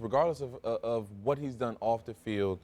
Regardless of what he's done off the field,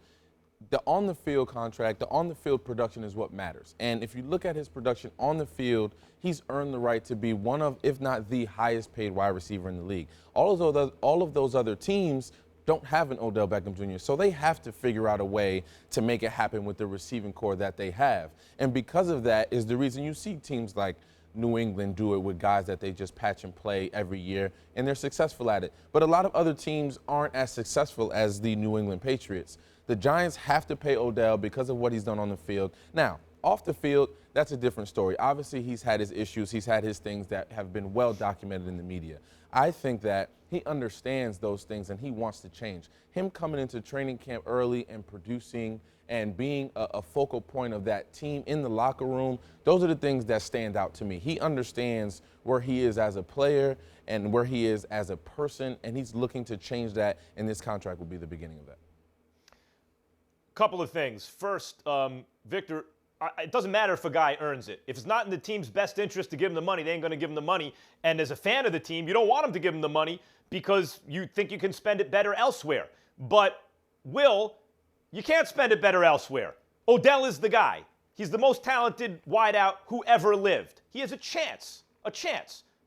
the on-the-field contract, the on-the-field production is what matters. And if you look at his production on the field, he's earned the right to be one of, if not the highest paid wide receiver in the league. All of those other teams don't have an Odell Beckham Jr., so they have to figure out a way to make it happen with the receiving core that they have. And because of that is the reason you see teams like New England do it with guys that they just patch and play every year, and they're successful at it. But a lot of other teams aren't as successful as the New England Patriots. The Giants have to pay Odell because of what he's done on the field. Now, off the field, that's a different story. Obviously, he's had his issues. He's had his things that have been well documented in the media. I think that he understands those things and he wants to change. Him coming into training camp early and producing and being a focal point of that team in the locker room, those are the things that stand out to me. He understands where he is as a player and where he is as a person, and he's looking to change that, and this contract will be the beginning of that. Couple of things. First, Victor, it doesn't matter if a guy earns it. If it's not in the team's best interest to give him the money, they ain't going to give him the money. And as a fan of the team, you don't want him to give him the money because you think you can spend it better elsewhere. But, Will, you can't spend it better elsewhere. Odell is the guy. He's the most talented wideout who ever lived. He has a chance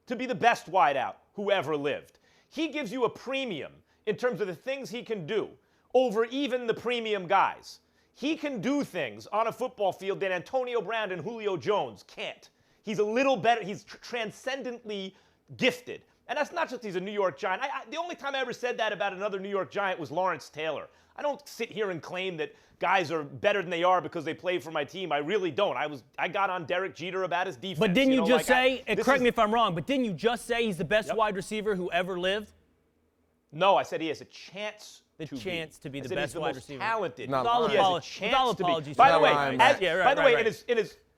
to be the best wideout who ever lived. He gives you a premium in terms of the things he can do over even the premium guys. He can do things on a football field that Antonio Brown and Julio Jones can't. He's a little better. He's transcendently gifted. And that's not just he's a New York Giant. The only time I ever said that about another New York Giant was Lawrence Taylor. I don't sit here and claim that guys are better than they are because they play for my team. I really don't. I got on Derek Jeter about his defense. But didn't you just say, correct me if I'm wrong, but didn't you just say he's the best wide receiver who ever lived? No, I said he has a chance to be the best wide receiver. Talented. With all apologies. By the way,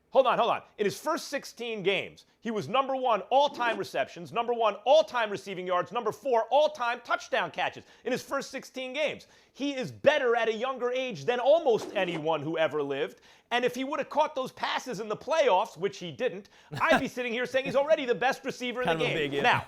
hold on. In his first 16 games, he was number 1 all-time receptions, number 1 all-time receiving yards, number 4 all-time touchdown catches in his first 16 games. He is better at a younger age than almost anyone who ever lived. And if he would have caught those passes in the playoffs, which he didn't, I'd be sitting here saying he's already the best receiver in the game. Now,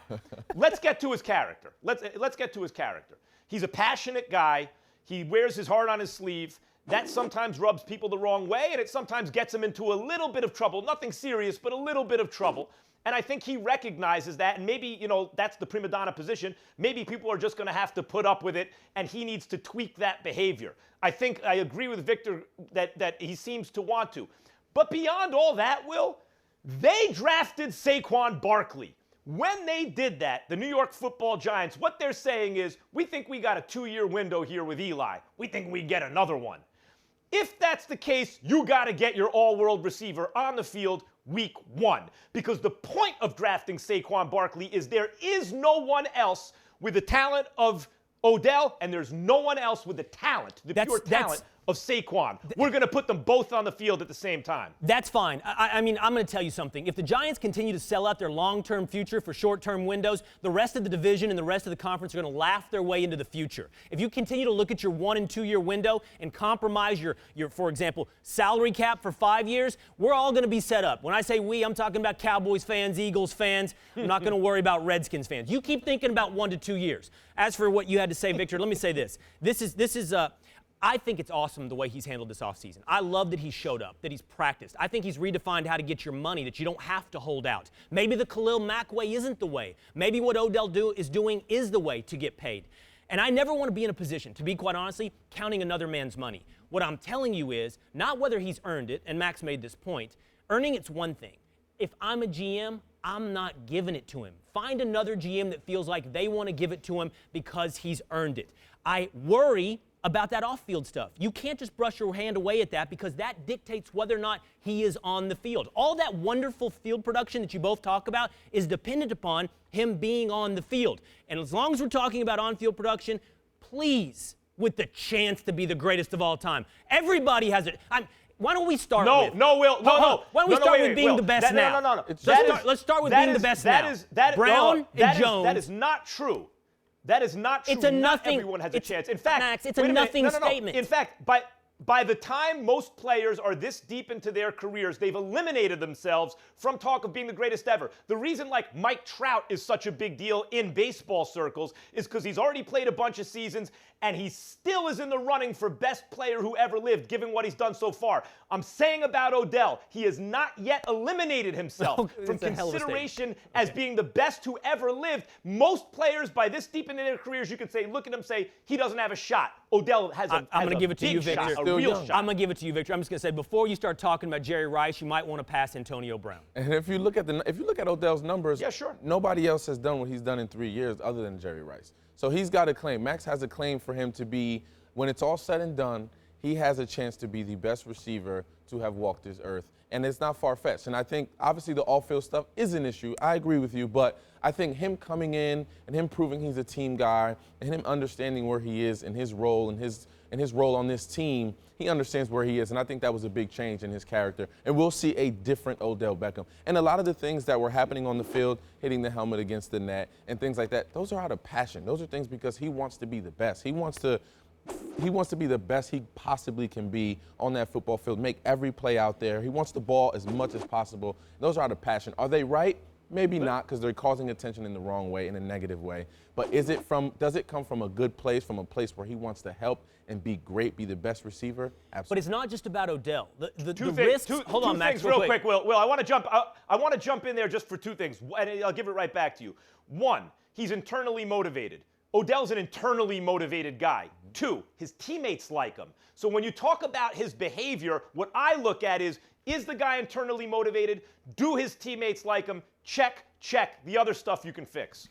let's get to his character. Let's get to his character. He's a passionate guy. He wears his heart on his sleeve. That sometimes rubs people the wrong way, and it sometimes gets him into a little bit of trouble. Nothing serious, but a little bit of trouble. And I think he recognizes that, and maybe, that's the prima donna position. Maybe people are just going to have to put up with it, and he needs to tweak that behavior. I think I agree with Victor that he seems to want to. But beyond all that, Will, they drafted Saquon Barkley. When they did that, the New York Football Giants, what they're saying is, we think we got a 2-year window here with Eli. We think we get another one. If that's the case, you got to get your all-world receiver on the field week 1. Because the point of drafting Saquon Barkley is there is no one else with the talent of Odell, and there's no one else with the talent, pure talent of Saquon. We're going to put them both on the field at the same time. That's fine. I mean, I'm going to tell you something. If the Giants continue to sell out their long-term future for short-term windows, the rest of the division and the rest of the conference are going to laugh their way into the future. If you continue to look at your 1- and 2-year window and compromise your, for example, salary cap for 5 years, we're all going to be set up. When I say we, I'm talking about Cowboys fans, Eagles fans. I'm not going to worry about Redskins fans. You keep thinking about 1 to 2 years. As for what you had to say, Victor, let me say this. I think it's awesome the way he's handled this offseason. I love that he showed up, that he's practiced. I think he's redefined how to get your money, that you don't have to hold out. Maybe the Khalil Mack way isn't the way. Maybe what Odell is doing is the way to get paid. And I never want to be in a position, to be quite honestly, counting another man's money. What I'm telling you is not whether he's earned it, and Max made this point. Earning it's one thing. If I'm a GM, I'm not giving it to him. Find another GM that feels like they want to give it to him because he's earned it. I worry about that off-field stuff. You can't just brush your hand away at that because that dictates whether or not he is on the field. All that wonderful field production that you both talk about is dependent upon him being on the field. And as long as we're talking about on-field production, please, with the chance to be the greatest of all time. Everybody has it. Why don't we start with... No, Will. No. Why don't we start with being the best now? No. Let's start with being the best now. Brown and Jones. That is not true. That is not true. It's a nothing. Not everyone has a chance. In fact, Max, it's a nothing statement. In fact, by the time most players are this deep into their careers, they've eliminated themselves from talk of being the greatest ever. The reason, like, Mike Trout is such a big deal in baseball circles is because he's already played a bunch of seasons and he still is in the running for best player who ever lived, given what he's done so far. I'm saying about Odell, he has not yet eliminated himself from consideration as being the best who ever lived. Most players, by this deep into their careers, you could say, look at him, say, he doesn't have a shot. Odell has a I'm going to give it to you, Victor. Shot, a real shot. I'm going to give it to you, Victor. I'm just going to say, before you start talking about Jerry Rice, you might want to pass Antonio Brown. And if you look at Odell's numbers, yeah, sure. Nobody else has done what he's done in 3 years other than Jerry Rice. So he's got a claim. Max has a claim for him to be, when it's all said and done, he has a chance to be the best receiver to have walked this earth. And it's not far-fetched. And I think, obviously, the off-field stuff is an issue. I agree with you. But I think him coming in and him proving he's a team guy and him understanding where he is and his role and his role on this team, he understands where he is. And I think that was a big change in his character. And we'll see a different Odell Beckham. And a lot of the things that were happening on the field, hitting the helmet against the net and things like that, those are out of passion. Those are things because he wants to be the best. He wants to be the best he possibly can be on that football field, make every play out there. He wants the ball as much as possible. Those are out of passion. Are they right? Maybe not, because they're causing attention in the wrong way, in a negative way. But does it come from a good place, from a place where he wants to help and be great, be the best receiver? Absolutely. But it's not just about Odell. The risks. Hold on, Max, real quick. Will, I want to jump in there just for two things, and I'll give it right back to you. One, he's internally motivated. Odell's an internally motivated guy. Two, his teammates like him. So when you talk about his behavior, what I look at is the guy internally motivated? Do his teammates like him? Check, check. The other stuff you can fix.